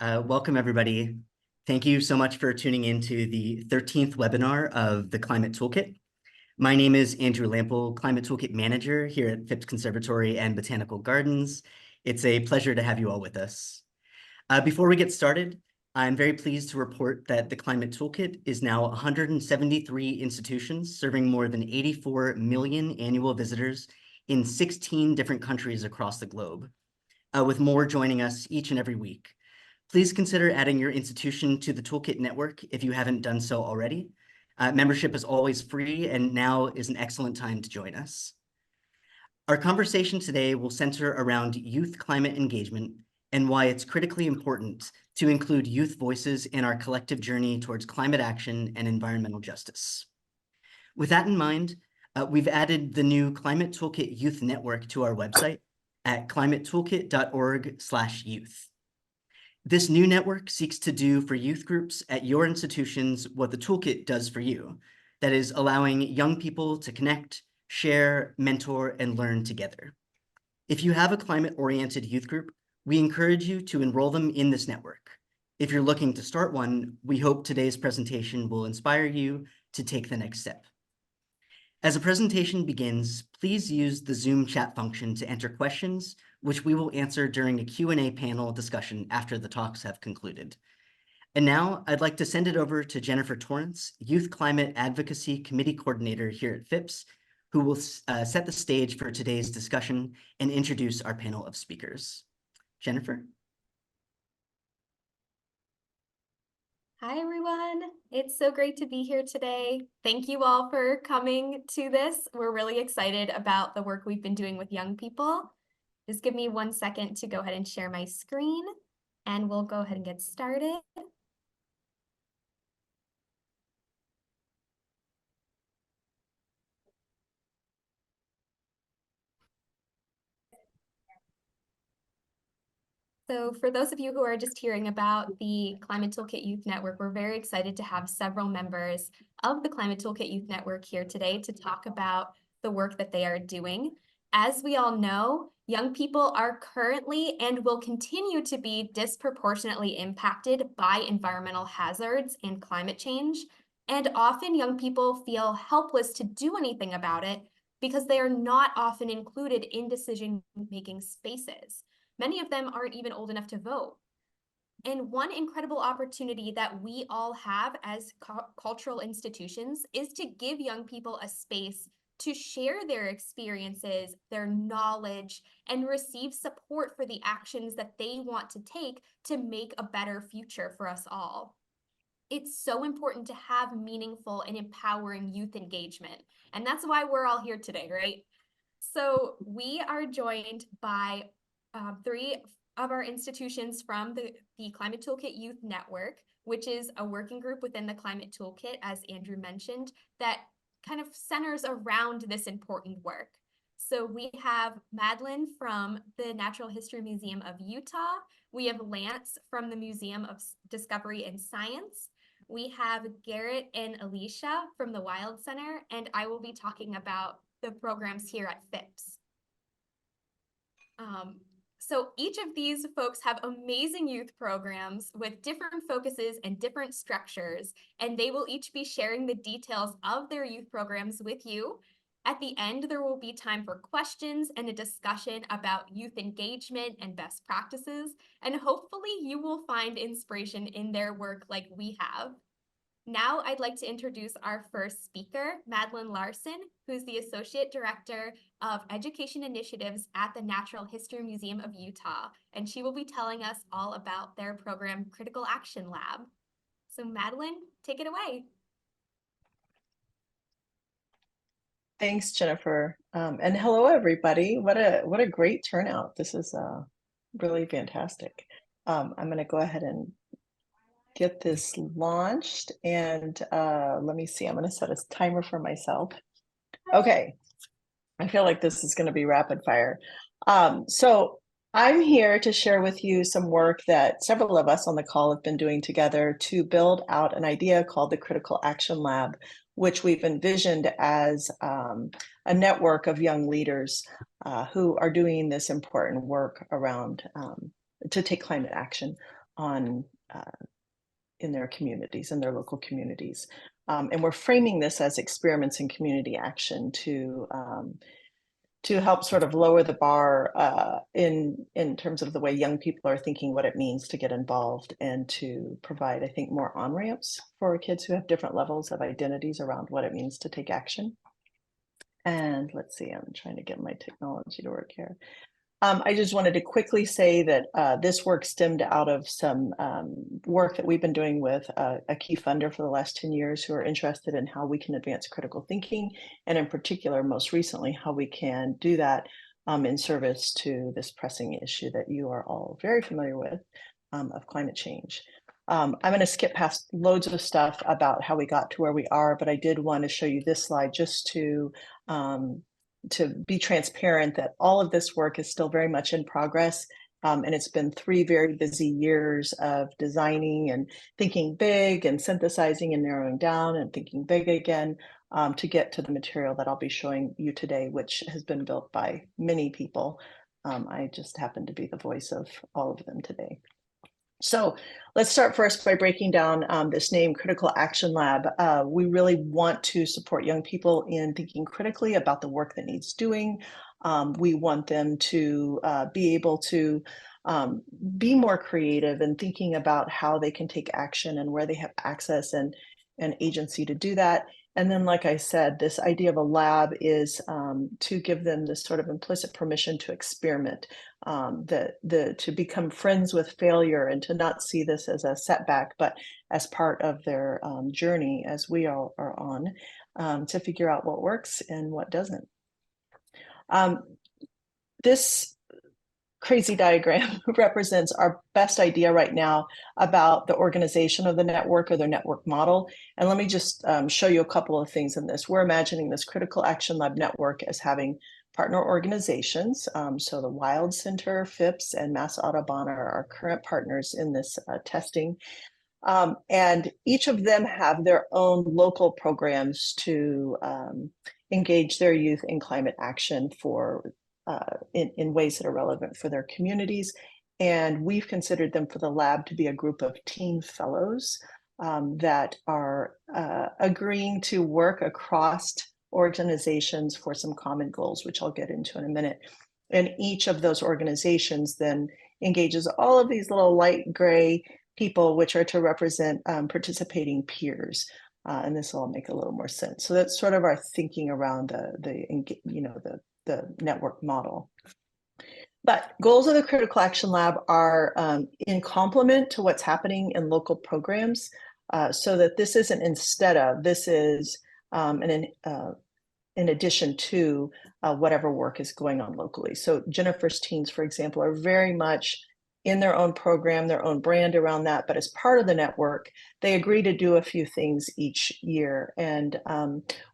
Welcome, everybody. Thank you so much for tuning in to the 13th webinar of the Climate Toolkit. My name is Andrew Lample, Climate Toolkit Manager here at Phipps Conservatory and Botanical Gardens. It's a pleasure to have you all with us. Before we get started, I'm very pleased to report that the Climate Toolkit is now 173 institutions serving more than 84 million annual visitors in 16 different countries across the globe, with more joining us each and every week. Please consider adding your institution to the Toolkit network if you haven't done so already. Membership is always free, and now is an excellent time to join us. Our conversation today will center around youth climate engagement and why it's critically important to include youth voices in our collective journey towards climate action and environmental justice. With that in mind, we've added the new Climate Toolkit Youth Network to our website at climatetoolkit.org/youth. This new network seeks to do for youth groups at your institutions what the Toolkit does for you. That is, allowing young people to connect, share, mentor, and learn together. If you have a climate-oriented youth group, we encourage you to enroll them in this network. If you're looking to start one, we hope today's presentation will inspire you to take the next step. As the presentation begins, please use the Zoom chat function to enter questions, which we will answer during a Q&A panel discussion after the talks have concluded. And now I'd like to send it over to Jennifer Torrance, Youth Climate Advocacy Committee Coordinator here at Phipps, who will set the stage for today's discussion and introduce our panel of speakers. Jennifer? Hi, everyone. It's so great to be here today. Thank you all for coming to this. We're really excited about the work we've been doing with young people. Just give me 1 second to go ahead and share my screen, and we'll go ahead and get started. So for those of you who are just hearing about the Climate Toolkit Youth Network, we're very excited to have several members of the Climate Toolkit Youth Network here today to talk about the work that they are doing. As we all know, young people are currently and will continue to be disproportionately impacted by environmental hazards and climate change. And often young people feel helpless to do anything about it because they are not often included in decision-making spaces. Many of them aren't even old enough to vote. And one incredible opportunity that we all have as cultural institutions is to give young people a space to share their experiences, their knowledge, and receive support for the actions that they want to take to make a better future for us all. It's so important to have meaningful and empowering youth engagement. And that's why we're all here today, right? So we are joined by 3 of our institutions from the Climate Toolkit Youth Network, which is a working group within the Climate Toolkit, as Andrew mentioned, that kind of centers around this important work. So we have Madeline from the Natural History Museum of Utah. We have Lance from the Museum of Discovery and Science. We have Garrett and Alicia from the Wild Center, and I will be talking about the programs here at Phipps. So each of these folks have amazing youth programs with different focuses and different structures, and they will each be sharing the details of their youth programs with you. At the end, there will be time for questions and a discussion about youth engagement and best practices, and hopefully you will find inspiration in their work like we have. Now I'd like to introduce our first speaker, Madeline Larson, who's the Associate Director of Education Initiatives at the Natural History Museum of Utah, and she will be telling us all about their program, Critical Action Lab. So Madeline, take it away. Thanks, Jennifer. And hello, everybody. What a great turnout. This is really fantastic. I'm going to go ahead and get this launched, and let me see. I'm going to set a timer for myself. Okay. I feel like this is going to be rapid fire. So I'm here to share with you some work that several of us on the call have been doing together to build out an idea called the Critical Action Lab, which we've envisioned as a network of young leaders who are doing this important work around to take climate action. on in their communities, in their local communities. And we're framing this as experiments in community action to help sort of lower the bar in terms of the way young people are thinking what it means to get involved, and to provide, I think, more on-ramps for kids who have different levels of identities around what it means to take action. And let's see, I'm trying to get my technology to work here. I just wanted to quickly say that this work stemmed out of some work that we've been doing with a key funder for the last 10 years who are interested in how we can advance critical thinking, and in particular, most recently, how we can do that in service to this pressing issue that you are all very familiar with of climate change. I'm going to skip past loads of stuff about how we got to where we are, but I did want to show you this slide just to be transparent that all of this work is still very much in progress. And it's been 3 very busy years of designing and thinking big and synthesizing and narrowing down and thinking big again to get to the material that I'll be showing you today, which has been built by many people. I just happen to be the voice of all of them today. So let's start first by breaking down this name, Critical Action Lab. We really want to support young people in thinking critically about the work that needs doing. We want them to be able to be more creative in thinking about how they can take action and where they have access and agency to do that. And then, like I said, this idea of a lab is to give them this sort of implicit permission to experiment, to become friends with failure, and to not see this as a setback, but as part of their journey, as we all are on, to figure out what works and what doesn't. This crazy diagram represents our best idea right now about the organization of the network, or the network model. And let me just show you a couple of things in this. We're imagining this Critical Action Lab network as having partner organizations. So the Wild Center, Phipps, and Mass Audubon are our current partners in this testing. And each of them have their own local programs to engage their youth in climate action for in ways that are relevant for their communities. And we've considered them for the lab to be a group of teen fellows that are agreeing to work across organizations for some common goals, which I'll get into in a minute. And each of those organizations then engages all of these little light gray people, which are to represent participating peers. And this will all make a little more sense. So that's sort of our thinking around the network model. But goals of the Critical Action Lab are in complement to what's happening in local programs, so that this isn't instead of, this is in addition to whatever work is going on locally. So Jennifer's teens, for example, are very much in their own program, their own brand around that, but as part of the network, they agree to do a few things each year. And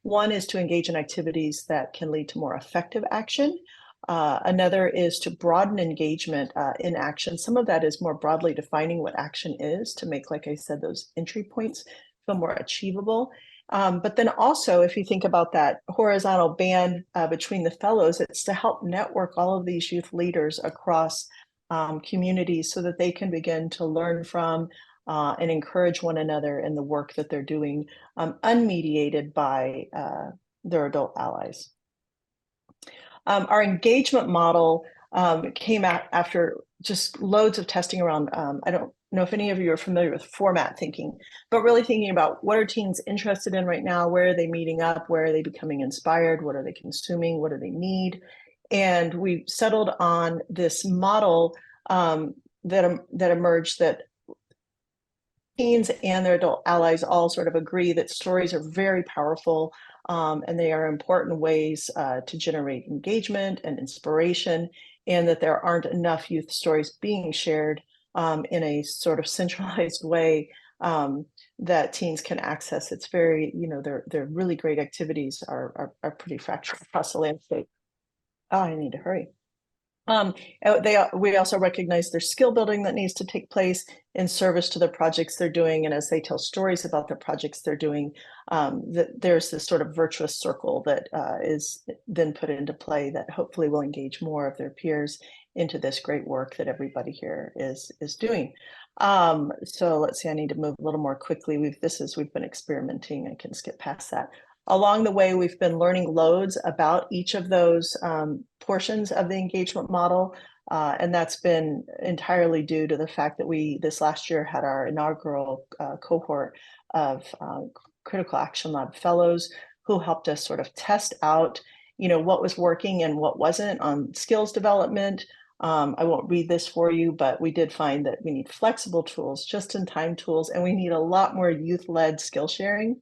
one is to engage in activities that can lead to more effective action. Another is to broaden engagement in action. Some of that is more broadly defining what action is, to make, like I said, those entry points feel more achievable. But then also, if you think about that horizontal band between the fellows, it's to help network all of these youth leaders across communities so that they can begin to learn from and encourage one another in the work that they're doing, unmediated by their adult allies. Our engagement model came out after just loads of testing around, I don't know if any of you are familiar with format thinking, but really thinking about what are teens interested in right now, where are they meeting up, where are they becoming inspired, what are they consuming, what do they need? And we settled on this model that emerged, that teens and their adult allies all sort of agree that stories are very powerful, and they are important ways to generate engagement and inspiration, and that there aren't enough youth stories being shared in a sort of centralized way that teens can access. It's very, they're really great activities are pretty fractured across the landscape. Oh, I need to hurry. We also recognize there's skill building that needs to take place in service to the projects they're doing. And as they tell stories about the projects they're doing, there's this sort of virtuous circle that is then put into play that hopefully will engage more of their peers into this great work that everybody here is doing. So let's see, I need to move a little more quickly. We've been experimenting. I can skip past that. Along the way, we've been learning loads about each of those portions of the engagement model. And that's been entirely due to the fact that we, this last year, had our inaugural cohort of Critical Action Lab fellows who helped us sort of test out, what was working and what wasn't on skills development. I won't read this for you, but we did find that we need flexible tools, just-in-time tools, and we need a lot more youth-led skill sharing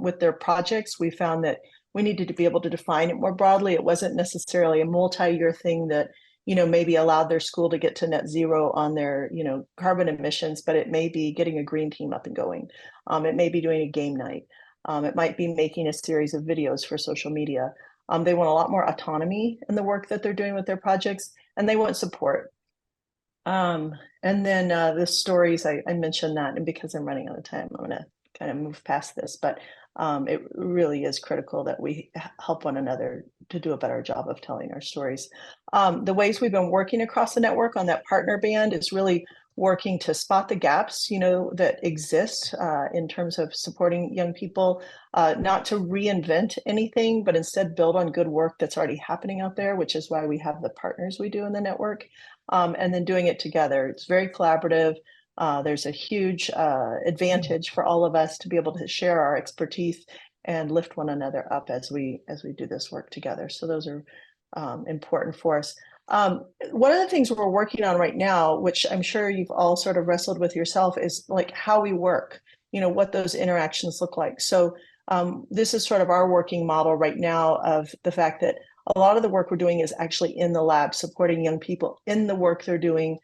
with their projects. We found that we needed to be able to define it more broadly. It wasn't necessarily a multi-year thing that, maybe allowed their school to get to net zero on their, carbon emissions, but it may be getting a green team up and going. It may be doing a game night. It might be making a series of videos for social media. They want a lot more autonomy in the work that they're doing with their projects, and they want support. And then the stories, I mentioned that, and because I'm running out of time, I'm going to kind of move past this, but it really is critical that we help one another to do a better job of telling our stories. The ways we've been working across the network on that partner band is really working to spot the gaps, that exist in terms of supporting young people, not to reinvent anything, but instead build on good work that's already happening out there, which is why we have the partners we do in the network, and then doing it together. It's very collaborative. There's a huge advantage for all of us to be able to share our expertise and lift one another up as we do this work together. So those are important for us. One of the things we're working on right now, which I'm sure you've all sort of wrestled with yourself, is like how we work, what those interactions look like. So this is sort of our working model right now of the fact that a lot of the work we're doing is actually in the lab, supporting young people in the work they're doing.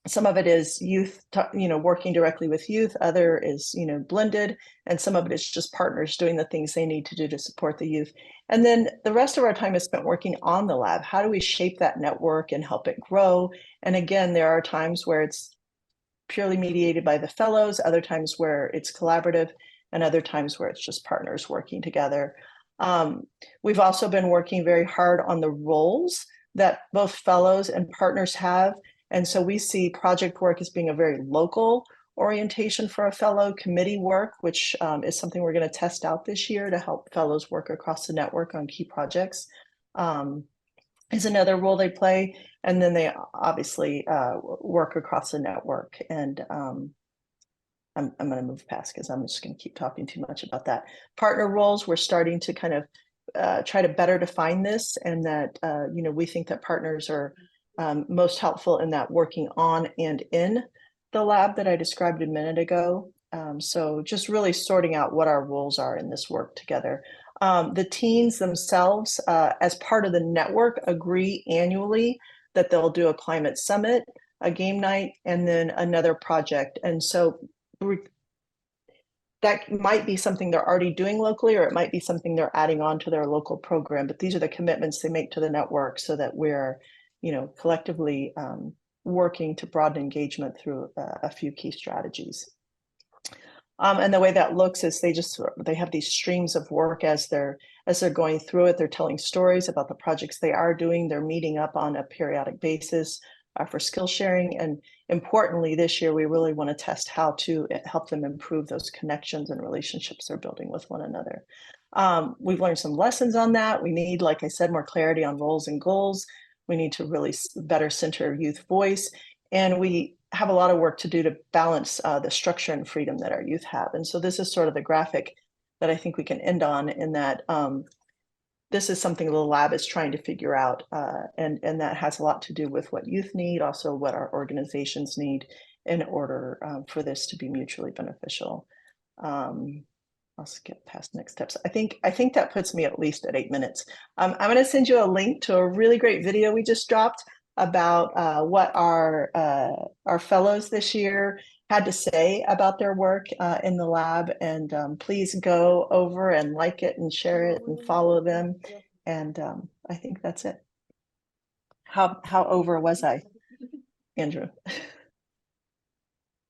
Some of it is youth, working directly with youth. Other is, blended, and some of it is just partners doing the things they need to do to support the youth. And then the rest of our time is spent working on the lab. How do we shape that network and help it grow? And again, there are times where it's purely mediated by the fellows, other times where it's collaborative, and other times where it's just partners working together. We've also been working very hard on the roles that both fellows and partners have. And so we see project work as being a very local orientation for a fellow. Committee work, which is something we're going to test out this year to help fellows work across the network on key projects, is another role they play. And then they obviously work across the network. And I'm going to move past because I'm just going to keep talking too much about that. Partner roles, we're starting to kind of try to better define this, and that, we think that partners are most helpful in that working on and in the lab that I described a minute ago. So just really sorting out what our roles are in this work together. The teams themselves, as part of the network, agree annually that they'll do a climate summit, a game night, and then another project. And so that might be something they're already doing locally, or it might be something they're adding on to their local program. But these are the commitments they make to the network so that we're, collectively working to broaden engagement through a few key strategies. And the way that looks is they have these streams of work as they're going through it. They're telling stories about the projects they are doing. They're meeting up on a periodic basis for skill sharing. And importantly, this year, we really want to test how to help them improve those connections and relationships they're building with one another. We've learned some lessons on that. We need, like I said, more clarity on roles and goals. We need to really better center youth voice. And we have a lot of work to do to balance the structure and freedom that our youth have. And so this is sort of the graphic that I think we can end on, in that this is something the lab is trying to figure out. And that has a lot to do with what youth need, also what our organizations need in order for this to be mutually beneficial. I'll skip past next steps. I think that puts me at least at 8 minutes. I'm going to send you a link to a really great video we just dropped about what our fellows this year had to say about their work in the lab. And please go over and like it and share it and follow them. And I think that's it. How over was I, Andrew?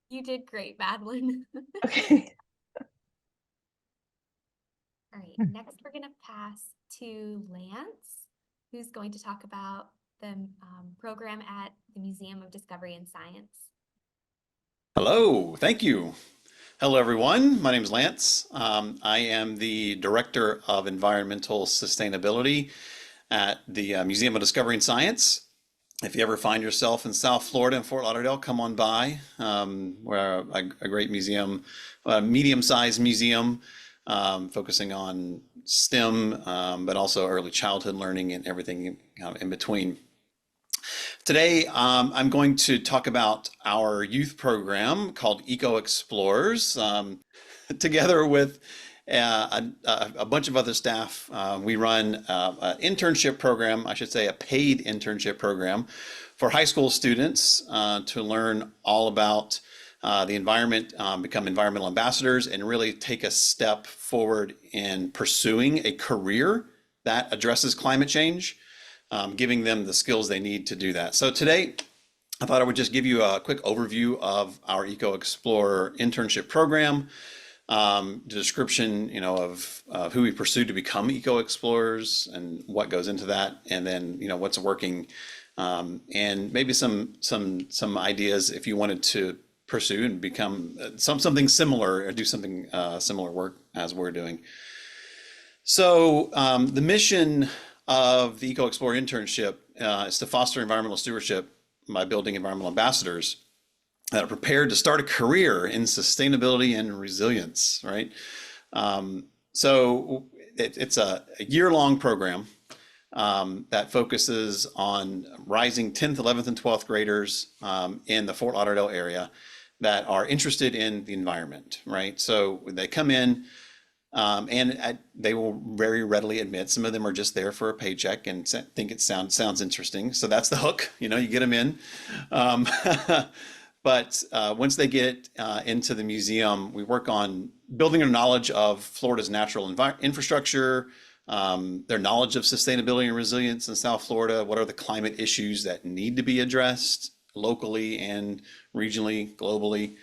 You did great, Madeline. Okay. All right, next we're going to pass to Lance, who's going to talk about the program at the Museum of Discovery and Science. Hello, thank you. Hello, everyone. My name is Lance. I am the Director of Environmental Sustainability at the Museum of Discovery and Science. If you ever find yourself in South Florida and Fort Lauderdale, come on by. We're a great museum, a medium-sized museum, focusing on STEM, but also early childhood learning and everything in between. Today, I'm going to talk about our youth program called Eco Explorers. Together with a bunch of other staff, we run an internship program, I should say a paid internship program for high school students to learn all about the environment, become environmental ambassadors, and really take a step forward in pursuing a career that addresses climate change. Giving them the skills they need to do that. So today, I thought I would just give you a quick overview of our Eco Explorer internship program, the description, of who we pursue to become Eco Explorers and what goes into that, and then what's working, and maybe some ideas if you wanted to pursue and become something similar or do something similar work as we're doing. So the mission of the Eco Explorer internship is to foster environmental stewardship by building environmental ambassadors that are prepared to start a career in sustainability and resilience, right? So it's a year-long program that focuses on rising 10th, 11th, and 12th graders in the Fort Lauderdale area that are interested in the environment, right? So they come in, and they will very readily admit some of them are just there for a paycheck and think it sounds interesting. So that's the hook, you get them in. But once they get into the museum, we work on building their knowledge of Florida's natural infrastructure, their knowledge of sustainability and resilience in South Florida. What are the climate issues that need to be addressed locally and regionally, globally,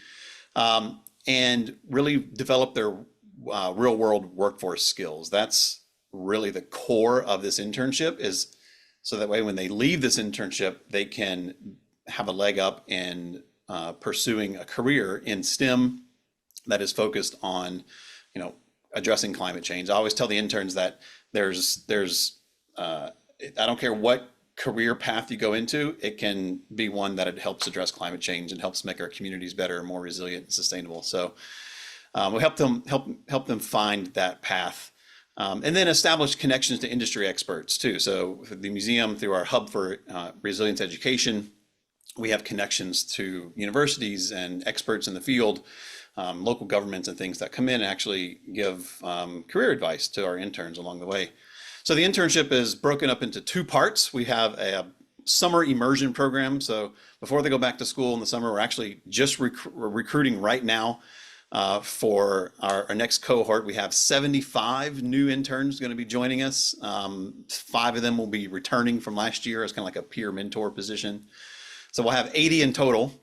and really develop their real world workforce skills. That's really the core of this internship, is so that way when they leave this internship, they can have a leg up in pursuing a career in STEM that is focused on, addressing climate change. I always tell the interns that there's I don't care what career path you go into, it can be one that it helps address climate change and helps make our communities better, more resilient and sustainable. So we help them find that path, and then establish connections to industry experts too. So the museum, through our hub for resilience education, we have connections to universities and experts in the field, local governments and things that come in and actually give career advice to our interns along the way. So the internship is broken up into two parts. We have a summer immersion program. So before they go back to school in the summer, we're actually just recruiting right now. For our next cohort, we have 75 new interns going to be joining us. 5 of them will be returning from last year as kind of like a peer mentor position. So we'll have 80 in total.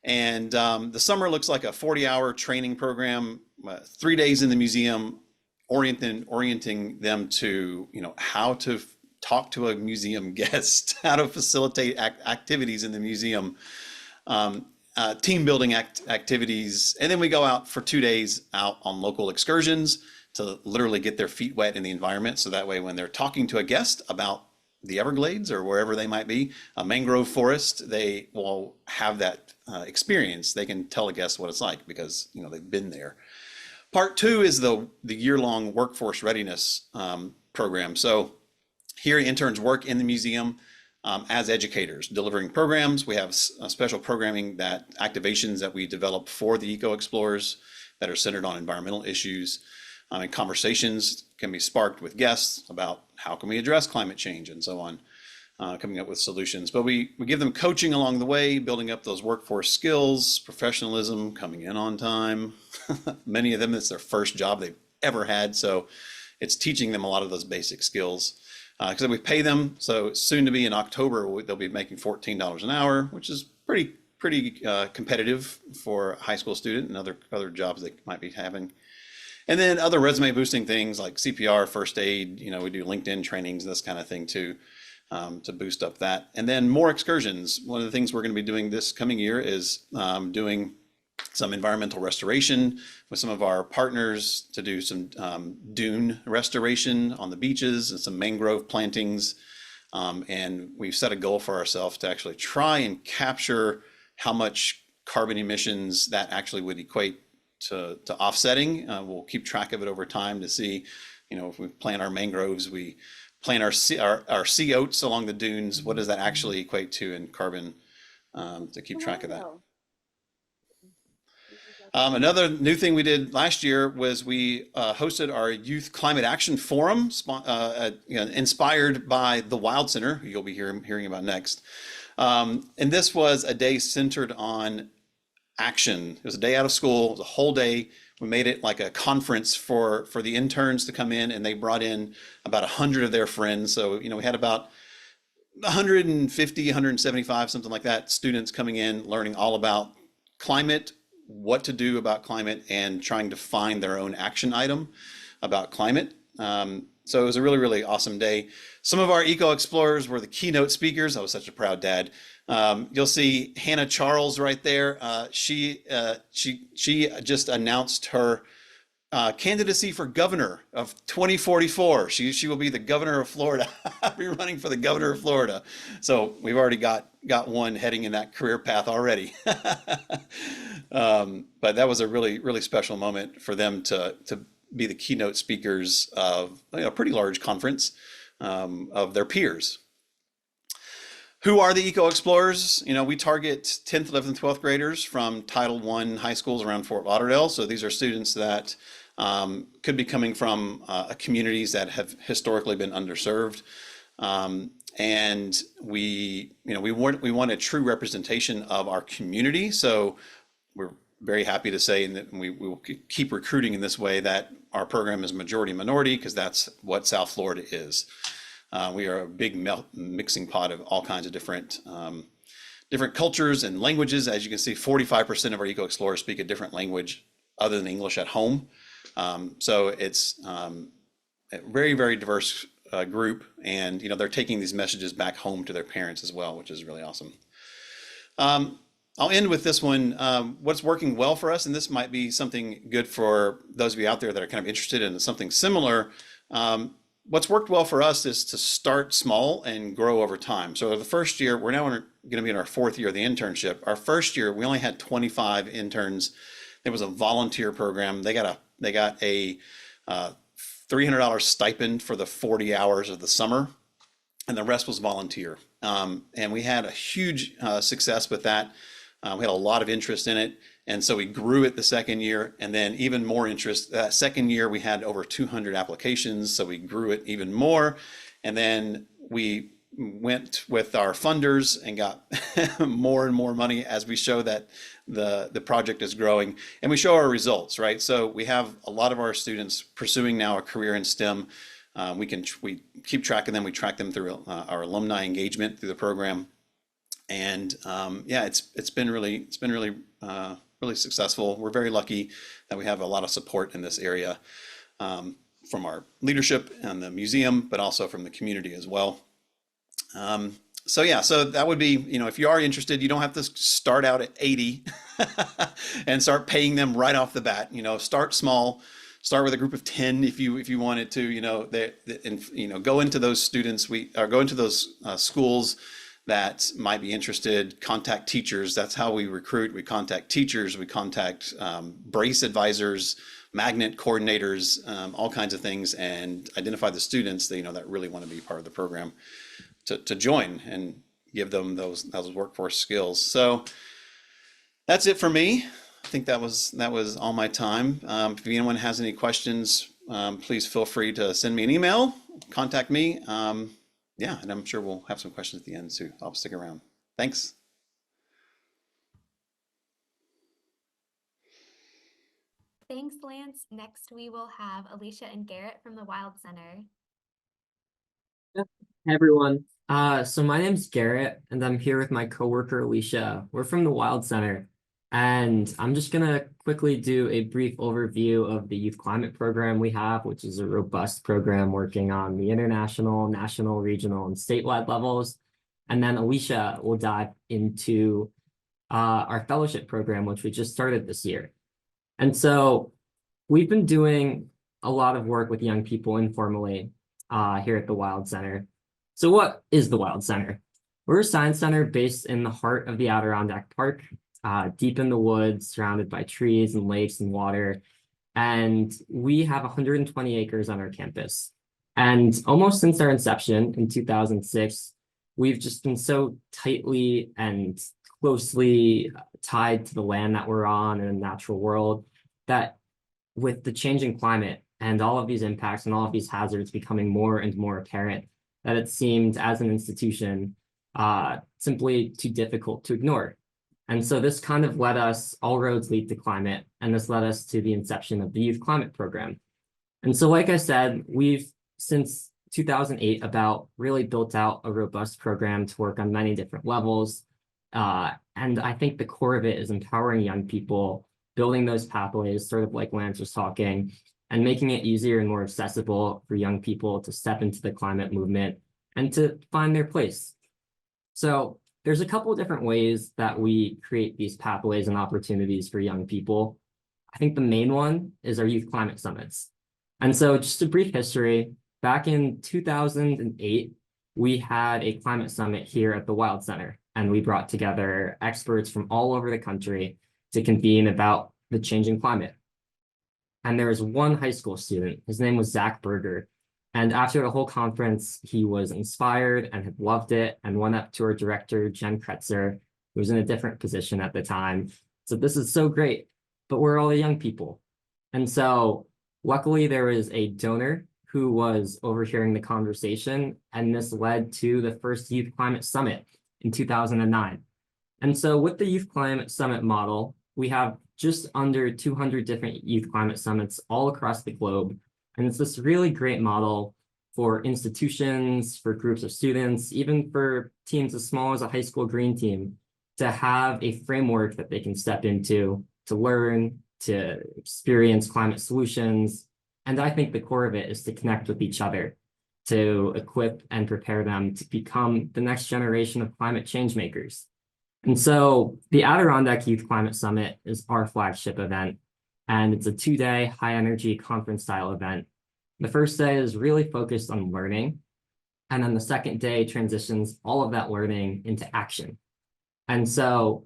And the summer looks like a 40-hour training program, 3 days in the museum, orienting them to, how to talk to a museum guest, how to facilitate activities in the museum. Team building activities, and then we go out for 2 days out on local excursions to literally get their feet wet in the environment. So that way, when they're talking to a guest about the Everglades or wherever they might be, a mangrove forest, they will have that experience. They can tell a guest what it's like because they've been there. Part 2 is the year-long workforce readiness program. So here, interns work in the museum as educators, delivering programs. We have special programming activations that we develop for the Eco Explorers that are centered on environmental issues. And conversations can be sparked with guests about how can we address climate change and so on, coming up with solutions. But we give them coaching along the way, building up those workforce skills, professionalism, coming in on time. Many of them, it's their first job they've ever had. So it's teaching them a lot of those basic skills. Because we pay them, so soon to be in October, they'll be making $14 an hour, which is pretty competitive for a high school student and other jobs they might be having. And then other resume boosting things like CPR, first aid, we do LinkedIn trainings, this kind of thing too, to boost up that. And then more excursions. One of the things we're going to be doing this coming year is doing some environmental restoration with some of our partners to do some dune restoration on the beaches and some mangrove plantings. And we've set a goal for ourselves to actually try and capture how much carbon emissions that actually would equate to offsetting. We'll keep track of it over time to see, if we plant our mangroves, we plant our sea oats along the dunes, what does that actually equate to in carbon, to keep track of that. Another new thing we did last year was we hosted our Youth Climate Action Forum, inspired by the Wild Center, who you'll be hearing about next. And this was a day centered on action. It was a day out of school, it was a whole day. We made it like a conference for the interns to come in, and they brought in about 100 of their friends. So, we had about 150, 175, something like that, students coming in, learning all about climate, what to do about climate, and trying to find their own action item about climate. So it was a really, really awesome day. Some of our eco explorers were the keynote speakers. I was such a proud dad. You'll see Hannah Charles right there. She just announced her candidacy for governor of 2044. She will be the governor of Florida. I'll be running for the governor of Florida. So we've already got one heading in that career path already. But that was a really, really special moment for them to be the keynote speakers of a pretty large conference of their peers. Who are the Eco Explorers? We target 10th, 11th, 12th graders from Title I high schools around Fort Lauderdale. So these are students that could be coming from communities that have historically been underserved. And we want a true representation of our community. So we're very happy to say that we will keep recruiting in this way, that our program is majority minority, because that's what South Florida is. We are a big mixing pot of all kinds of different cultures and languages. As you can see, 45% of our Eco Explorers speak a different language other than English at home. So it's a very, very diverse group, and they're taking these messages back home to their parents as well, which is really awesome. I'll end with this one. What's working well for us, and this might be something good for those of you out there that are kind of interested in something similar. What's worked well for us is to start small and grow over time. So the first year, we're now going to be in our 4th year of the internship. Our first year, we only had 25 interns. It was a volunteer program. They got a $300 stipend for the 40 hours of the summer, and the rest was volunteer. And we had a huge success with that. We had a lot of interest in it. And so we grew it the second year, and then even more interest. That second year, we had over 200 applications, so we grew it even more. And then we went with our funders and got more and more money as we show that the project is growing, and we show our results, right? So we have a lot of our students pursuing now a career in STEM. We keep track of them. We track them through our alumni engagement through the program. And it's been really successful. We're very lucky that we have a lot of support in this area from our leadership and the museum, but also from the community as well. So that would be, if you are interested, you don't have to start out at 80 and start paying them right off the bat. Start small, start with a group of 10 if you wanted to, go into those students, go into those schools that might be interested, contact teachers. That's how we recruit. We contact teachers, we contact brace advisors, magnet coordinators, all kinds of things, and identify the students that, that really want to be part of the program to join and give them those workforce skills. So that's it for me. I think that was all my time. If anyone has any questions, please feel free to send me an email, contact me. And I'm sure we'll have some questions at the end, so I'll stick around. Thanks. Thanks, Lance. Next, we will have Alicia and Garrett from the Wild Center. Hey everyone. So my name's Garrett, and I'm here with my coworker Alicia. We're from the Wild Center, and I'm just gonna quickly do a brief overview of the youth climate program we have, which is a robust program working on the international, national, regional, and statewide levels. And then Alicia will dive into our fellowship program, which we just started this year. And so we've been doing a lot of work with young people informally here at the Wild Center. So what is the Wild Center? We're a science center based in the heart of the Adirondack Park, deep in the woods, surrounded by trees and lakes and water. And we have 120 acres on our campus. And almost since our inception in 2006, we've just been so tightly and closely tied to the land that we're on and the natural world that with the changing climate and all of these impacts and all of these hazards becoming more and more apparent, that it seemed as an institution simply too difficult to ignore. And so this kind of led us, all roads lead to climate, and this led us to the inception of the Youth Climate Program. And so, like I said, we've since 2008 about really built out a robust program to work on many different levels. And I think the core of it is empowering young people, building those pathways, sort of like Lance was talking, and making it easier and more accessible for young people to step into the climate movement and to find their place. So there's a couple of different ways that we create these pathways and opportunities for young people. I think the main one is our youth climate summits. And so just a brief history, back in 2008, we had a climate summit here at the Wild Center, and we brought together experts from all over the country to convene about the changing climate. And there was one high school student, his name was Zach Berger. And after the whole conference, he was inspired and had loved it and went up to our director, Jen Kretzer, who was in a different position at the time. So this is so great, but we're all the young people. And so luckily there was a donor who was overhearing the conversation, and this led to the first Youth Climate Summit in 2009. And so with the Youth Climate Summit model, we have just under 200 different youth climate summits all across the globe. And it's this really great model for institutions, for groups of students, even for teams as small as a high school green team, to have a framework that they can step into, to learn, to experience climate solutions. And I think the core of it is to connect with each other, to equip and prepare them to become the next generation of climate change makers. And so the Adirondack Youth Climate Summit is our flagship event, and it's a 2-day high energy conference style event. The first day is really focused on learning, and then the second day transitions all of that learning into action. And so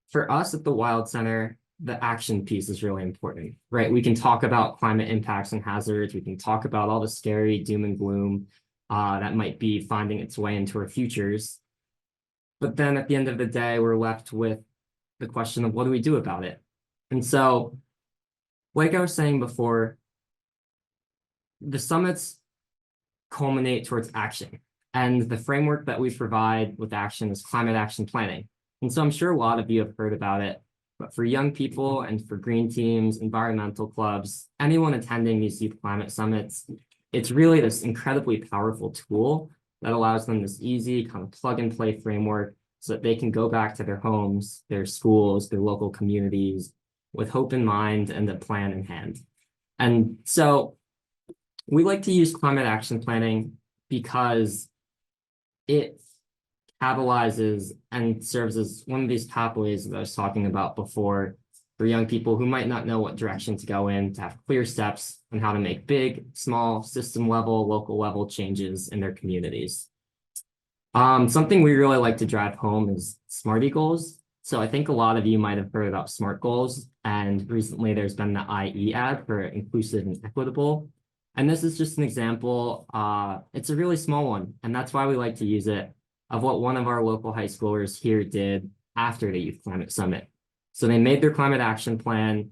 for us at the Wild Center, the action piece is really important, right? We can talk about climate impacts and hazards. We can talk about all the scary doom and gloom that might be finding its way into our futures. But then at the end of the day, we're left with the question of what do we do about it? And so, like I was saying before, the summits culminate towards action. And the framework that we provide with action is climate action planning. And so I'm sure a lot of you have heard about it, but for young people and for green teams, environmental clubs, anyone attending these youth climate summits, it's really this incredibly powerful tool that allows them this easy kind of plug and play framework so that they can go back to their homes, their schools, their local communities with hope in mind and a plan in hand. And so we like to use climate action planning because it catalyzes and serves as one of these pathways that I was talking about before for young people who might not know what direction to go in, to have clear steps on how to make big, small, system level, local level changes in their communities. Something we really like to drive home is SMARTY goals. So I think a lot of you might have heard about SMART goals, and recently there's been the IE ad for inclusive and equitable. And this is just an example. It's a really small one, and that's why we like to use it, of what one of our local high schoolers here did after the Youth Climate Summit. So they made their climate action plan,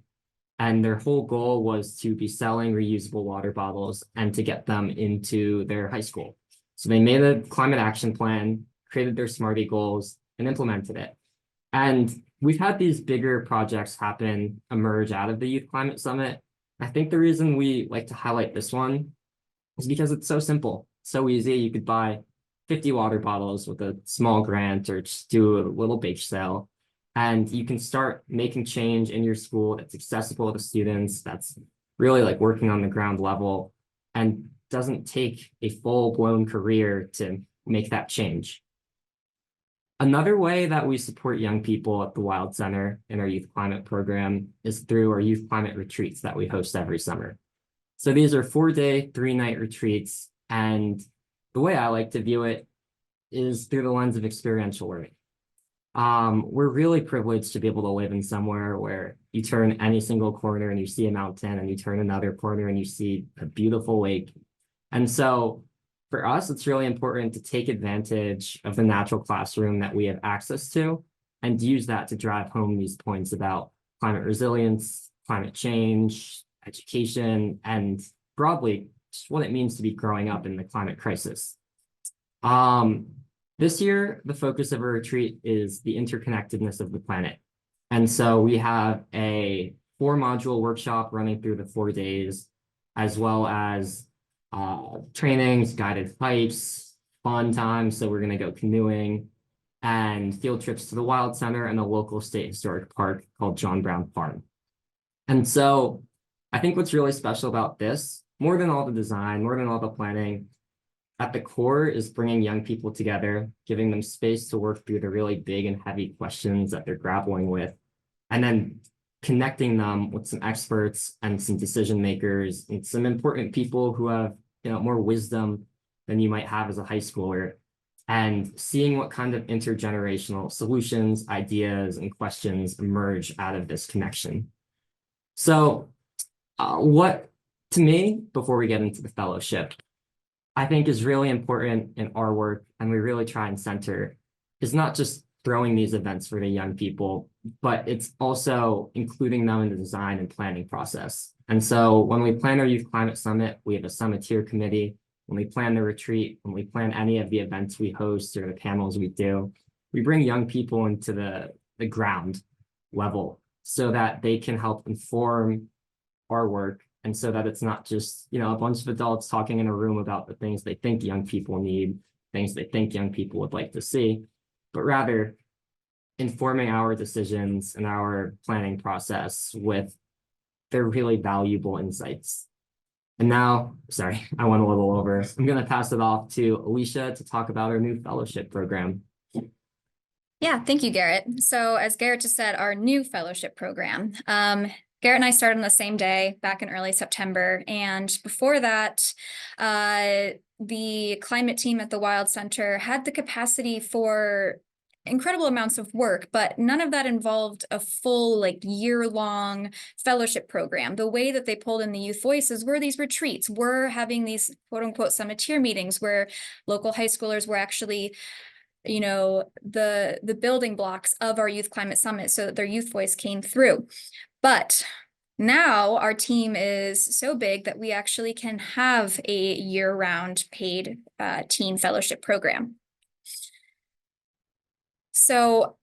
and their whole goal was to be selling reusable water bottles and to get them into their high school. So they made a climate action plan, created their SMARTY goals, and implemented it. And we've had these bigger projects emerge out of the Youth Climate Summit. I think the reason we like to highlight this one is because it's so simple, so easy. You could buy 50 water bottles with a small grant or just do a little bake sale. And you can start making change in your school that's accessible to students, that's really like working on the ground level and doesn't take a full-blown career to make that change. Another way that we support young people at the Wild Center in our youth climate program is through our youth climate retreats that we host every summer. So these are 4-day, 3-night retreats. And the way I like to view it is through the lens of experiential learning. We're really privileged to be able to live in somewhere where you turn any single corner and you see a mountain, and you turn another corner and you see a beautiful lake. And so for us, it's really important to take advantage of the natural classroom that we have access to and use that to drive home these points about climate resilience, climate change, education, and broadly, just what it means to be growing up in the climate crisis. This year, the focus of our retreat is the interconnectedness of the planet. And so we have a 4-module workshop running through the 4 days, as well as trainings, guided hikes, fun times. So we're going to go canoeing and field trips to the Wild Center and a local state historic park called John Brown Farm. And so I think what's really special about this, more than all the design, more than all the planning, at the core is bringing young people together, giving them space to work through the really big and heavy questions that they're grappling with, and then connecting them with some experts and some decision makers and some important people who have, more wisdom than you might have as a high schooler, and seeing what kind of intergenerational solutions, ideas, and questions emerge out of this connection. So what, to me, before we get into the fellowship, I think is really important in our work, and we really try and center, is not just throwing these events for the young people, but it's also including them in the design and planning process. And so when we plan our Youth Climate Summit, we have a summiteer committee. When we plan the retreat, when we plan any of the events we host or the panels we do, we bring young people into the ground level so that they can help inform our work, and so that it's not just, a bunch of adults talking in a room about the things they think young people need, things they think young people would like to see, but rather informing our decisions and our planning process with their really valuable insights. And now, sorry, I went a little over. I'm going to pass it off to Alicia to talk about our new fellowship program. Yeah, thank you, Garrett. So as Garrett just said, our new fellowship program. Garrett and I started on the same day back in early September. And before that, the climate team at the Wild Center had the capacity for incredible amounts of work, but none of that involved a full year-long fellowship program. The way that they pulled in the youth voices were these retreats. We're having these quote unquote summiteer meetings where local high schoolers were actually the building blocks of our Youth Climate Summit so that their youth voice came through. But now our team is so big that we actually can have a year-round paid teen fellowship program. So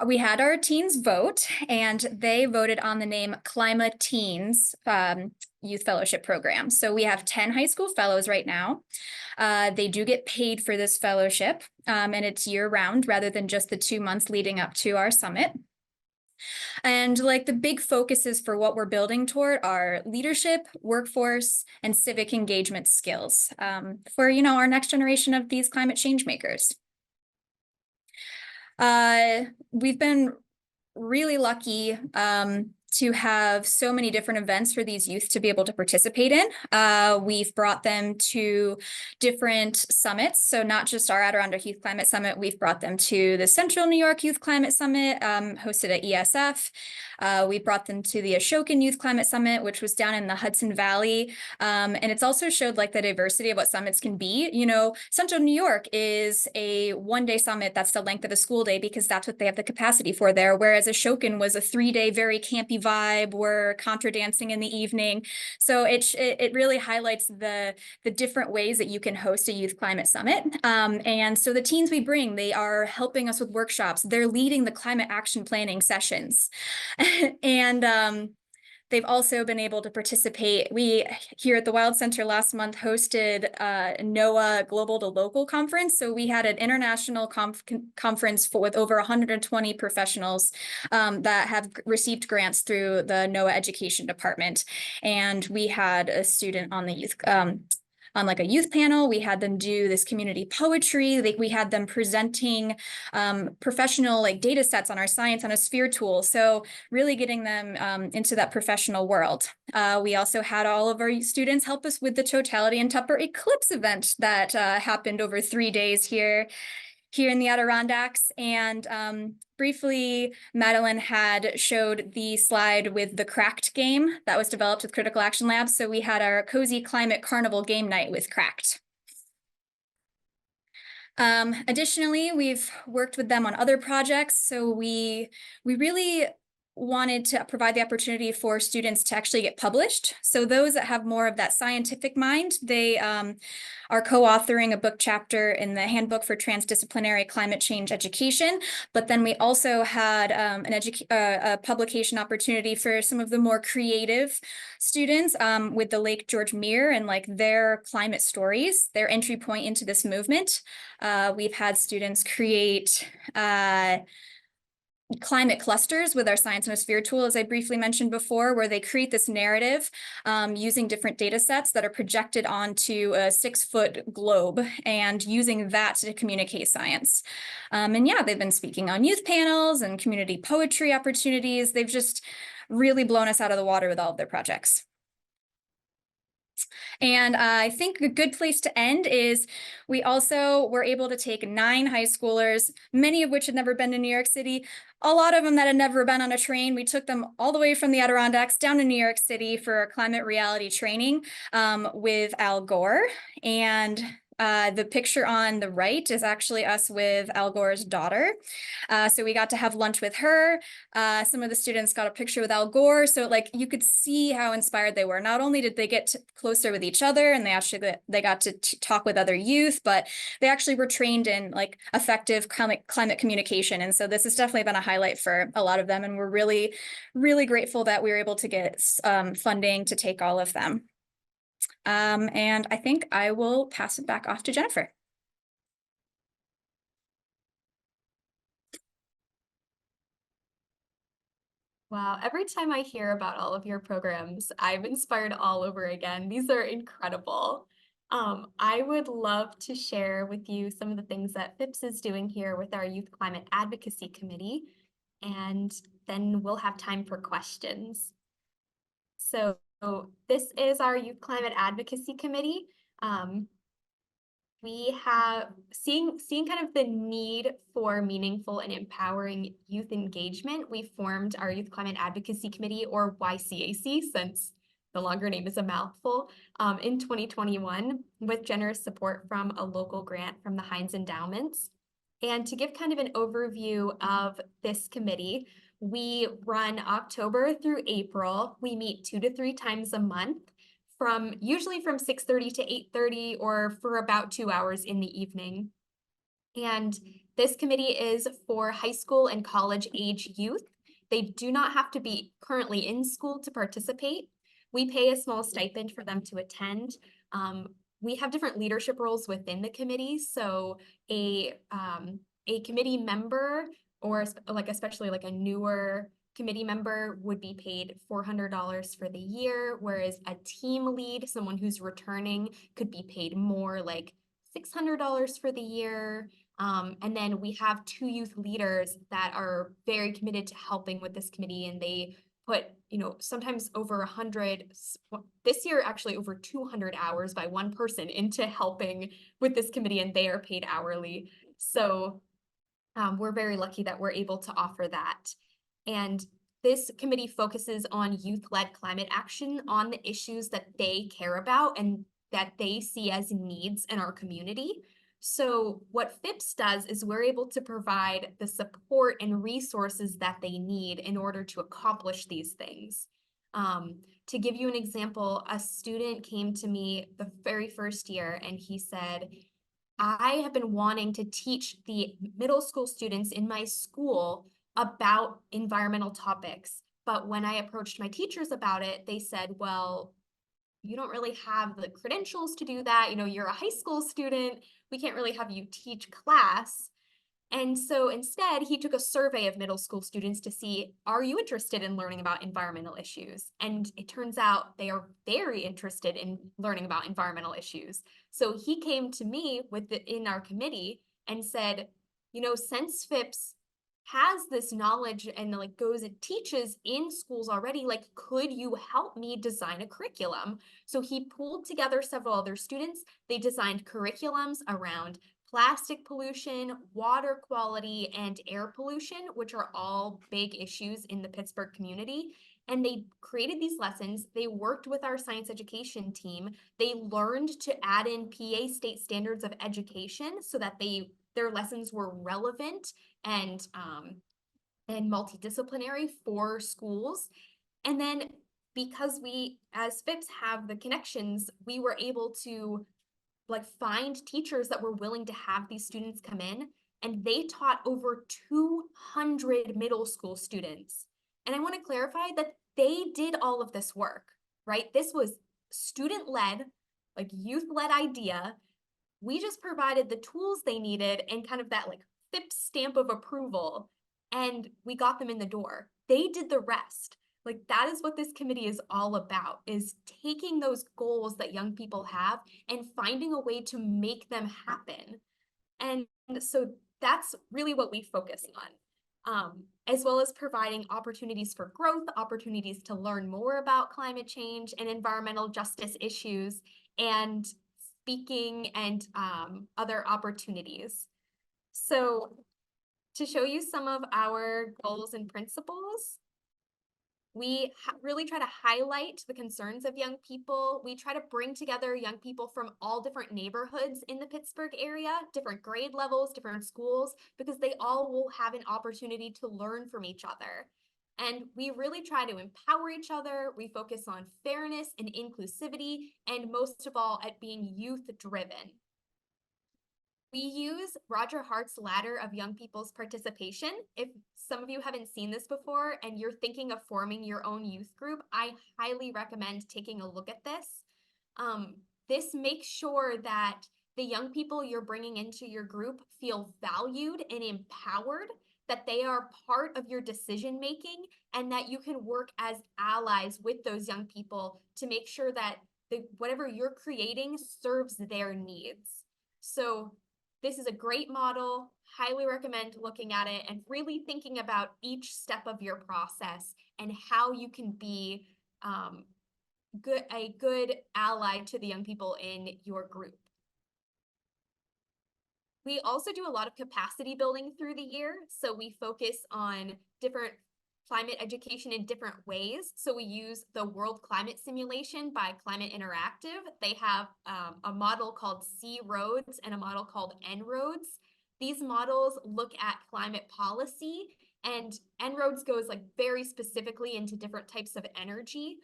we had our teens vote, and they voted on the name Climate Teens Youth Fellowship Program. So we have 10 high school fellows right now. They do get paid for this fellowship, and it's year-round rather than just the 2 months leading up to our summit. And the big focuses for what we're building toward are leadership, workforce, and civic engagement skills for our next generation of these climate change makers. We've been really lucky to have so many different events for these youth to be able to participate in. We've brought them to different summits. So not just our Adirondack Youth Climate Summit, we've brought them to the Central New York Youth Climate Summit, hosted at ESF. We brought them to the Ashokan Youth Climate Summit, which was down in the Hudson Valley. And it's also showed the diversity of what summits can be. Central New York is a 1-day summit that's the length of a school day because that's what they have the capacity for there. Whereas Ashokan was a 3-day, very campy vibe. We're contra dancing in the evening. So it really highlights the different ways that you can host a youth climate summit. And so the teens we bring, they are helping us with workshops. They're leading the climate action planning sessions. And they've also been able to participate. We here at the Wild Center last month hosted NOAA Global to Local Conference. So we had an international conference with over 120 professionals that have received grants through the NOAA Education Department. And we had a student on the youth on like a youth panel. We had them do this community poetry. We had them presenting professional like data sets on our Science on a Sphere tool. So really getting them into that professional world. We also had all of our students help us with the Totality and Tupper Eclipse event that happened over 3 days here in the Adirondacks. And briefly, Madeline had showed the slide with the Cracked game that was developed with Critical Action Labs. So we had our Cozy Climate Carnival game night with Cracked. Additionally, we've worked with them on other projects. So we really wanted to provide the opportunity for students to actually get published. So those that have more of that scientific mind, they are co-authoring a book chapter in the Handbook for Transdisciplinary Climate Change Education. But then we also had a publication opportunity for some of the more creative students with the Lake George Mere and like their climate stories, their entry point into this movement. We've had students create climate clusters with our Science on a Sphere tool, as I briefly mentioned before, where they create this narrative using different data sets that are projected onto a 6-foot globe and using that to communicate science. And yeah, they've been speaking on youth panels and community poetry opportunities. They've just really blown us out of the water with all of their projects. And I think a good place to end is we also were able to take 9 high schoolers, many of which had never been to New York City, a lot of them that had never been on a train. We took them all the way from the Adirondacks down to New York City for a climate reality training with Al Gore. And the picture on the right is actually us with Al Gore's daughter. So we got to have lunch with her. Some of the students got a picture with Al Gore. So like you could see how inspired they were. Not only did they get closer with each other and they got to talk with other youth, but they actually were trained in like effective climate communication. And so this has definitely been a highlight for a lot of them. And we're really, really grateful that we were able to get funding to take all of them. And I think I will pass it back off to Jennifer. Wow, every time I hear about all of your programs, I'm inspired all over again. These are incredible. I would love to share with you some of the things that Phipps is doing here with our Youth Climate Advocacy Committee, and then we'll have time for questions. So this is our Youth Climate Advocacy Committee. We have seeing kind of the need for meaningful and empowering youth engagement. We formed our Youth Climate Advocacy Committee, or YCAC, since the longer name is a mouthful, in 2021 with generous support from a local grant from the Heinz Endowments. And to give kind of an overview of this committee, we run October through April. We meet 2 to 3 times a month, usually from 6:30 to 8:30, or for about 2 hours in the evening. And this committee is for high school and college age youth. They do not have to be currently in school to participate. We pay a small stipend for them to attend. We have different leadership roles within the committee. So a committee member, or like especially like a newer committee member, would be paid $400 for the year, whereas a team lead, someone who's returning, could be paid more, like $600 for the year. And then we have 2 youth leaders that are very committed to helping with this committee, and they put, sometimes over 100, this year actually over 200 hours by one person into helping with this committee, and they are paid hourly. So we're very lucky that we're able to offer that. And this committee focuses on youth-led climate action on the issues that they care about and that they see as needs in our community. So what Phipps does is we're able to provide the support and resources that they need in order to accomplish these things. To give you an example, a student came to me the very first year and he said, I have been wanting to teach the middle school students in my school about environmental topics. But when I approached my teachers about it, they said, well, you don't really have the credentials to do that. You're a high school student. We can't really have you teach class. And so instead, he took a survey of middle school students to see, are you interested in learning about environmental issues? And it turns out they are very interested in learning about environmental issues. So he came to me in our committee and said, you know, since Phipps has this knowledge and like goes and teaches in schools already, like, could you help me design a curriculum? So he pulled together several other students. They designed curriculums around plastic pollution, water quality, and air pollution, which are all big issues in the Pittsburgh community. And they created these lessons. They worked with our science education team. They learned to add in PA state standards of education so that their lessons were relevant and multidisciplinary for schools. And then because we, as Phipps, have the connections, we were able to like find teachers that were willing to have these students come in, and they taught over 200 middle school students. And I want to clarify that they did all of this work, right? This was student-led, like youth-led idea. We just provided the tools they needed and kind of that like Phipps stamp of approval, and we got them in the door. They did the rest. Like that is what this committee is all about, is taking those goals that young people have and finding a way to make them happen. And so that's really what we focus on, as well as providing opportunities for growth, opportunities to learn more about climate change and environmental justice issues, and speaking and other opportunities. So to show you some of our goals and principles, we really try to highlight the concerns of young people. We try to bring together young people from all different neighborhoods in the Pittsburgh area, different grade levels, different schools, because they all will have an opportunity to learn from each other. And we really try to empower each other. We focus on fairness and inclusivity, and most of all, at being youth-driven. We use Roger Hart's ladder of young people's participation. If some of you haven't seen this before and you're thinking of forming your own youth group, I highly recommend taking a look at this. This makes sure that the young people you're bringing into your group feel valued and empowered, that they are part of your decision making, and that you can work as allies with those young people to make sure that whatever you're creating serves their needs. So this is a great model. Highly recommend looking at it and really thinking about each step of your process and how you can be a good ally to the young people in your group. We also do a lot of capacity building through the year. So we focus on different climate education in different ways. So we use the World Climate Simulation by Climate Interactive. They have a model called C-ROADS and a model called En-ROADS. These models look at climate policy, and En-ROADS goes like very specifically into different types of energy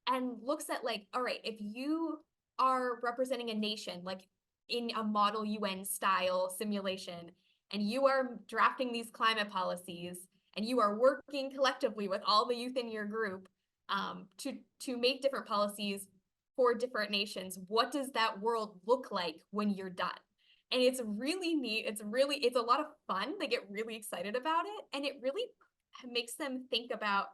and looks at like, all right, if you are representing a nation, like in a Model UN style simulation, and you are drafting these climate policies, and you are working collectively with all the youth in your group to make different policies for different nations, what does that world look like when you're done? And it's really neat. It's a lot of fun. They get really excited about it. And it really makes them think about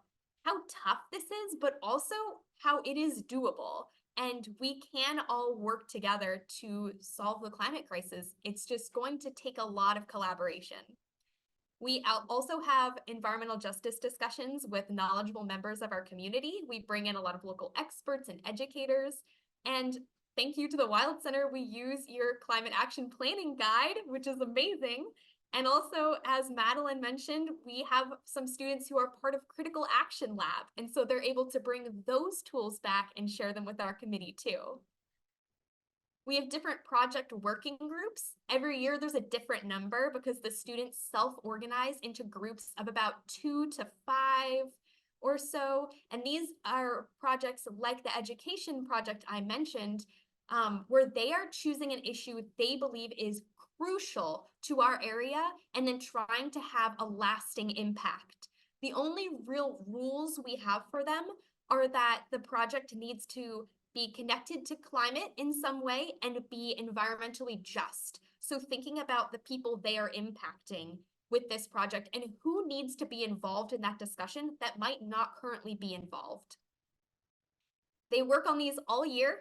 how tough this is, but also how it is doable. And we can all work together to solve the climate crisis. It's just going to take a lot of collaboration. We also have environmental justice discussions with knowledgeable members of our community. We bring in a lot of local experts and educators. And thank you to the Wild Center, we use your climate action planning guide, which is amazing. And also, as Madeline mentioned, we have some students who are part of Critical Action Lab. And so they're able to bring those tools back and share them with our committee too. We have different project working groups. Every year there's a different number because the students self-organize into groups of about 2 to 5 or so. And these are projects like the education project I mentioned, where they are choosing an issue they believe is crucial to our area and then trying to have a lasting impact. The only real rules we have for them are that the project needs to be connected to climate in some way and be environmentally just. So thinking about the people they are impacting with this project and who needs to be involved in that discussion that might not currently be involved. They work on these all year.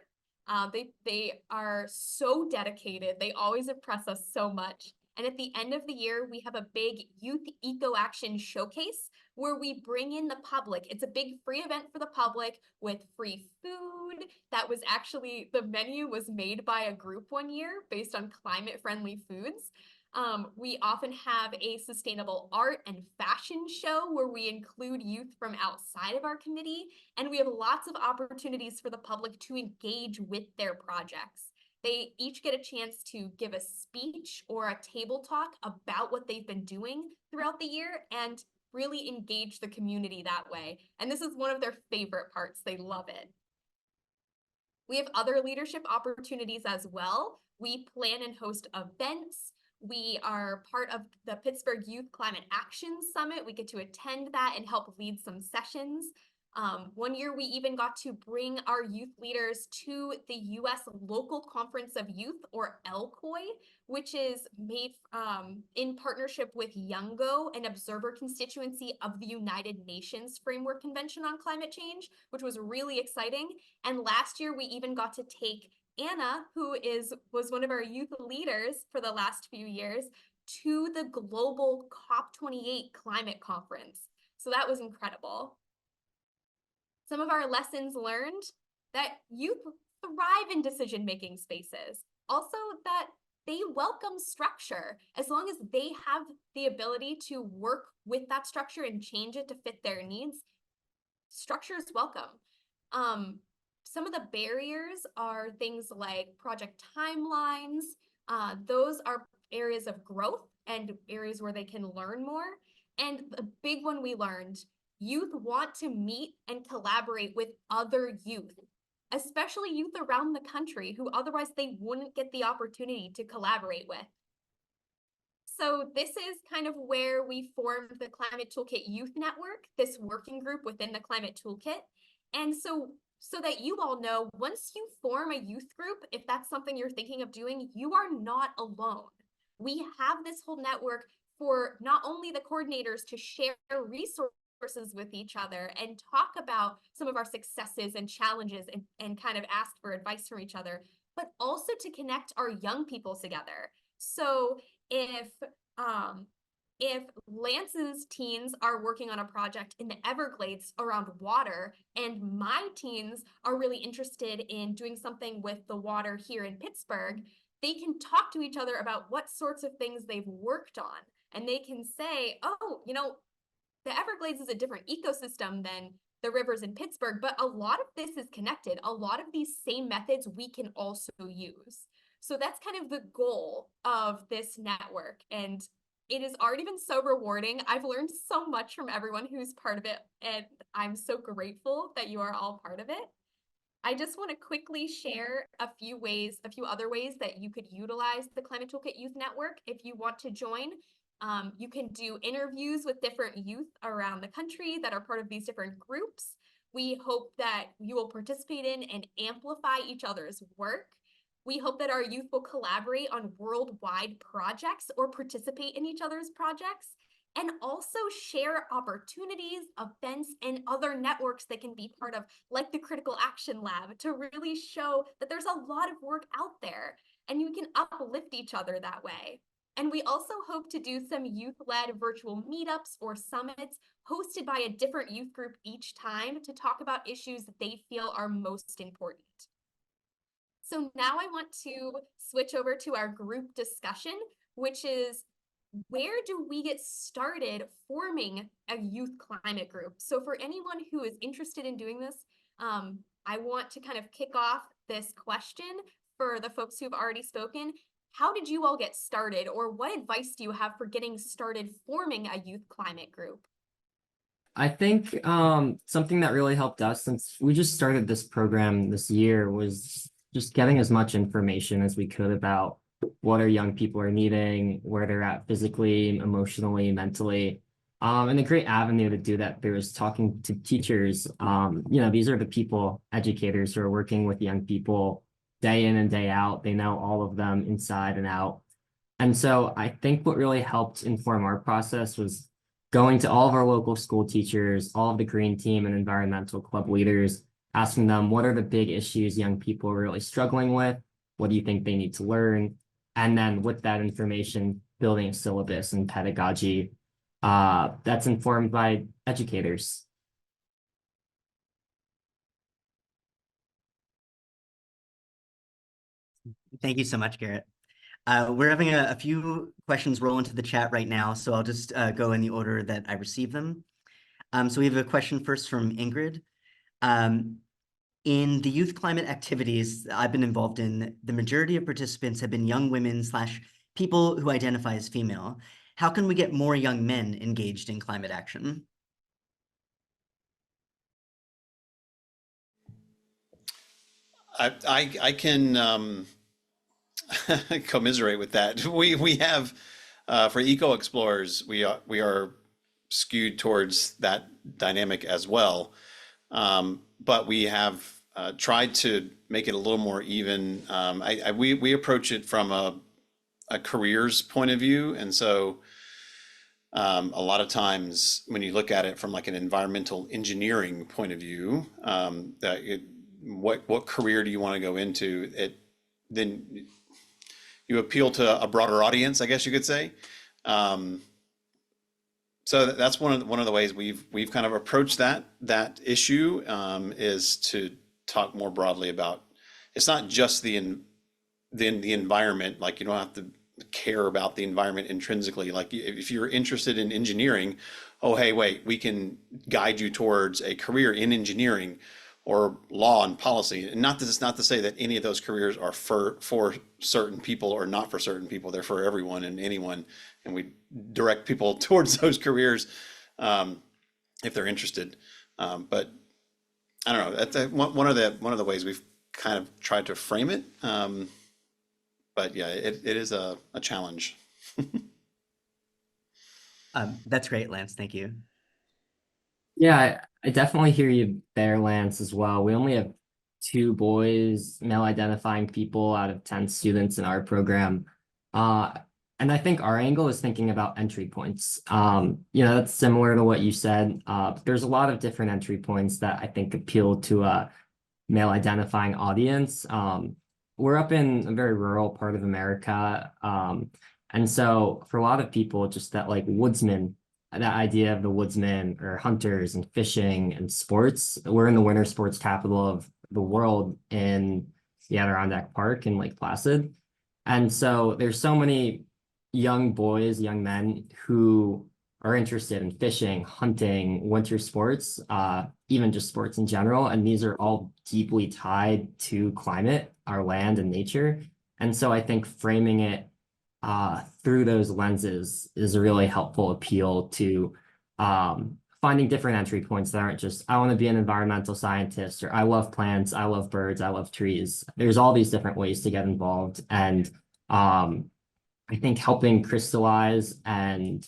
They are so dedicated. They always impress us so much. And at the end of the year, we have a big Youth Eco Action Showcase where we bring in the public. It's a big free event for the public with free food. That was actually, the menu was made by a group one year based on climate-friendly foods. We often have a sustainable art and fashion show where we include youth from outside of our committee, and we have lots of opportunities for the public to engage with their projects. They each get a chance to give a speech or a table talk about what they've been doing throughout the year and really engage the community that way. And this is one of their favorite parts. They love it. We have other leadership opportunities as well. We plan and host events. We are part of the Pittsburgh Youth Climate Action Summit. We get to attend that and help lead some sessions. One year we even got to bring our youth leaders to the U.S. Local Conference of Youth, or LCOY, which is made in partnership with Youngo, an observer constituency of the United Nations Framework Convention on Climate Change, which was really exciting. And last year we even got to take Anna, who was one of our youth leaders for the last few years, to the global COP28 climate conference. So that was incredible. Some of our lessons learned: that youth thrive in decision-making spaces. Also that they welcome structure as long as they have the ability to work with that structure and change it to fit their needs. Structure is welcome. Some of the barriers are things like project timelines. Those are areas of growth and areas where they can learn more. And the big one we learned: youth want to meet and collaborate with other youth, especially youth around the country who otherwise they wouldn't get the opportunity to collaborate with. So this is kind of where we formed the Climate Toolkit Youth Network, this working group within the Climate Toolkit. And so that you all know, once you form a youth group, if that's something you're thinking of doing, you are not alone. We have this whole network for not only the coordinators to share resources with each other and talk about some of our successes and challenges and kind of ask for advice from each other, but also to connect our young people together. So if Lance's teens are working on a project in the Everglades around water, and my teens are really interested in doing something with the water here in Pittsburgh, they can talk to each other about what sorts of things they've worked on. And they can say, oh, you know, the Everglades is a different ecosystem than the rivers in Pittsburgh, but a lot of this is connected. A lot of these same methods we can also use. So that's kind of the goal of this network. And it has already been so rewarding. I've learned so much from everyone who's part of it, and I'm so grateful that you are all part of it. I just want to quickly share a few other ways that you could utilize the Climate Toolkit Youth Network if you want to join. You can do interviews with different youth around the country that are part of these different groups. We hope that you will participate in and amplify each other's work. We hope that our youth will collaborate on worldwide projects or participate in each other's projects, and also share opportunities, events, and other networks they can be part of, like the Critical Action Lab, to really show that there's a lot of work out there and you can uplift each other that way. And we also hope to do some youth-led virtual meetups or summits hosted by a different youth group each time to talk about issues that they feel are most important. So now I want to switch over to our group discussion, which is, where do we get started forming a youth climate group? So for anyone who is interested in doing this, I want to kind of kick off this question for the folks who've already spoken. How did you all get started, or what advice do you have for getting started forming a youth climate group? I think something that really helped us, since we just started this program this year, was just getting as much information as we could about what our young people are needing, where they're at physically, emotionally, mentally. And a great avenue to do that through is talking to teachers. These are the people, educators, who are working with young people day in and day out. They know all of them inside and out. And so I think what really helped inform our process was going to all of our local school teachers, all of the green team and environmental club leaders, asking them what are the big issues young people are really struggling with? What do you think they need to learn? And then with that information, building a syllabus and pedagogy that's informed by educators. Thank you so much, Garrett. We're having a few questions roll into the chat right now, so I'll just go in the order that I received them. So we have a question first from Ingrid. In the youth climate activities I've been involved in, the majority of participants have been young women / people who identify as female. How can we get more young men engaged in climate action? I can commiserate with that. We have for Eco Explorers, we are skewed towards that dynamic as well. But we have tried to make it a little more even. We approach it from a careers point of view, and so a lot of times when you look at it from like an environmental engineering point of view, what career do you want to go into? Then you appeal to a broader audience, I guess you could say. So that's one of the ways we've kind of approached that issue, is to talk more broadly about, it's not just the environment. Like, you don't have to care about the environment intrinsically. Like, if you're interested in engineering, oh hey, wait, we can guide you towards a career in engineering or law and policy. And it's not to say that any of those careers are for certain people or not for certain people. They're for everyone and anyone, and we direct people towards those careers if they're interested. But I don't know. That's one of the ways we've kind of tried to frame it. But yeah, it is a challenge. That's great, Lance. Thank you. Yeah, I definitely hear you there, Lance, as well. We only have 2 boys, male identifying people out of 10 students in our program. And I think our angle is thinking about entry points. That's similar to what you said. There's a lot of different entry points that I think appeal to a male identifying audience. We're up in a very rural part of America. And so for a lot of people, just that like woodsman, that idea of the woodsman or hunters and fishing and sports. We're in the winter sports capital of the world in the Adirondack Park in Lake Placid. And so there's so many young boys, young men who are interested in fishing, hunting, winter sports, even just sports in general. And these are all deeply tied to climate, our land and nature. And so I think framing it through those lenses is a really helpful appeal to finding different entry points that aren't just, I want to be an environmental scientist, or I love plants, I love birds, I love trees. There's all these different ways to get involved. And I think helping crystallize and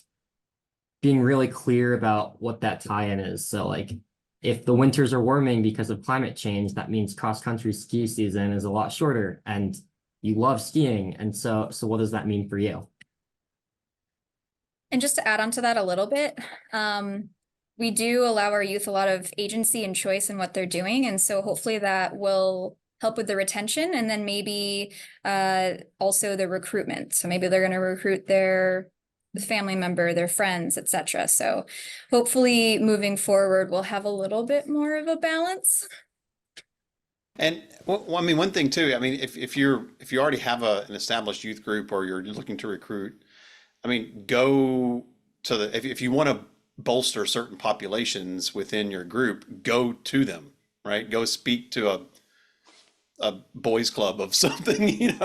being really clear about what that tie-in is. So like, if the winters are warming because of climate change, that means cross-country ski season is a lot shorter, and you love skiing. And so what does that mean for you? And just to add on to that a little bit, we do allow our youth a lot of agency and choice in what they're doing. And so hopefully that will help with the retention, and then maybe also the recruitment. So maybe they're going to recruit their family member, their friends, etc. So hopefully moving forward, we'll have a little bit more of a balance. And well, I mean, one thing too, I mean, if you already have an established youth group or you're looking to recruit, I mean, go to if you want to bolster certain populations within your group, go to them, right? Go speak to a boys club of something,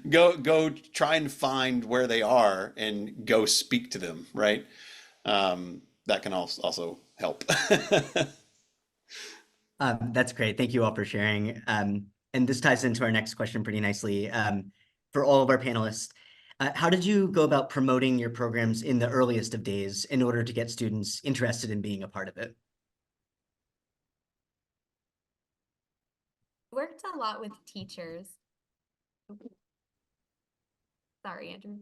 go try and find where they are and go speak to them, right? That can also help. That's great. Thank you all for sharing. And this ties into our next question pretty nicely. For all of our panelists, how did you go about promoting your programs in the earliest of days in order to get students interested in being a part of it? Worked a lot with teachers. Sorry, Andrew.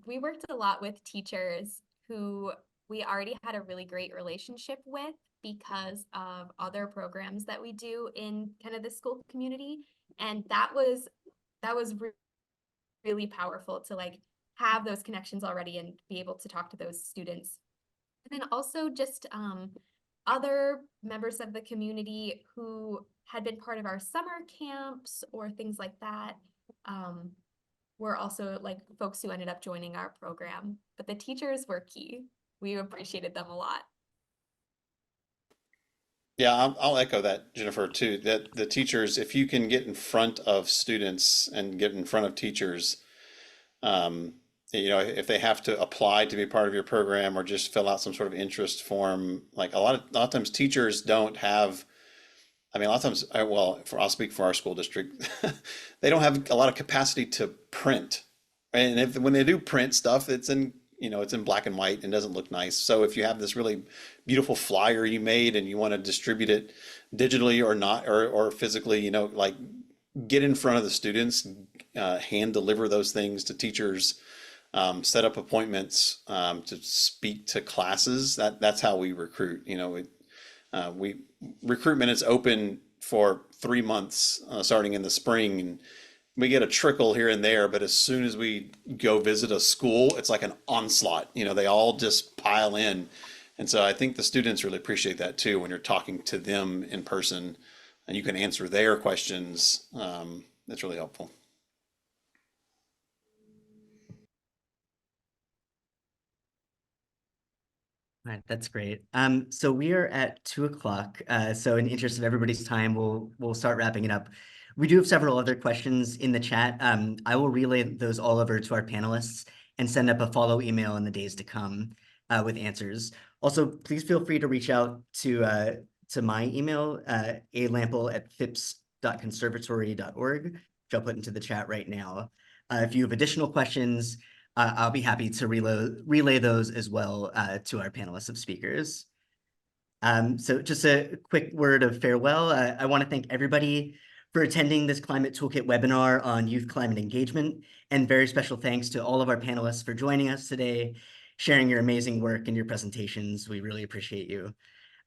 We worked a lot with teachers who we already had a really great relationship with because of other programs that we do in kind of the school community. And that was really powerful to like have those connections already and be able to talk to those students. And then also just other members of the community who had been part of our summer camps or things like that. Were also like folks who ended up joining our program, but the teachers were key. We appreciated them a lot. Yeah, I'll echo that, Jennifer, too. That the teachers, if you can get in front of students and get in front of teachers, um, if they have to apply to be part of your program or just fill out some sort of interest form, like a lot of times teachers don't have. I mean, a lot of times, I'll speak for our school district. They don't have a lot of capacity to print, and when they do print stuff, it's in black and white and doesn't look nice. So if you have this really beautiful flyer you made and you want to distribute it digitally or not, or physically, like get in front of the students, hand deliver those things to teachers, set up appointments to speak to classes. That's how we recruit. We recruitment is open for 3 months, starting in the spring, and we get a trickle here and there. But as soon as we go visit a school, it's like an onslaught. They all just pile in, and so I think the students really appreciate that too when you're talking to them in person, and you can answer their questions. That's really helpful. All right, that's great. So we are at 2 o'clock. So in the interest of everybody's time, we'll start wrapping it up. We do have several other questions in the chat. I will relay those all over to our panelists and send up a follow email in the days to come with answers. Also, please feel free to reach out to my email, alample@phipps.conservatory.org, which I'll put into the chat right now. If you have additional questions, I'll be happy to relay those as well to our panelists of speakers. So just a quick word of farewell. I want to thank everybody for attending this Climate Toolkit webinar on youth climate engagement, and very special thanks to all of our panelists for joining us today, sharing your amazing work and your presentations. We really appreciate you.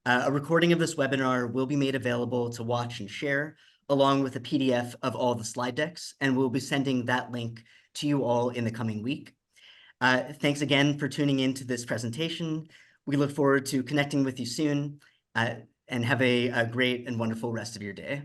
A recording of this webinar will be made available to watch and share, along with a PDF of all the slide decks, and we'll be sending that link to you all in the coming week. Thanks again for tuning in to this presentation. We look forward to connecting with you soon, and have a great and wonderful rest of your day.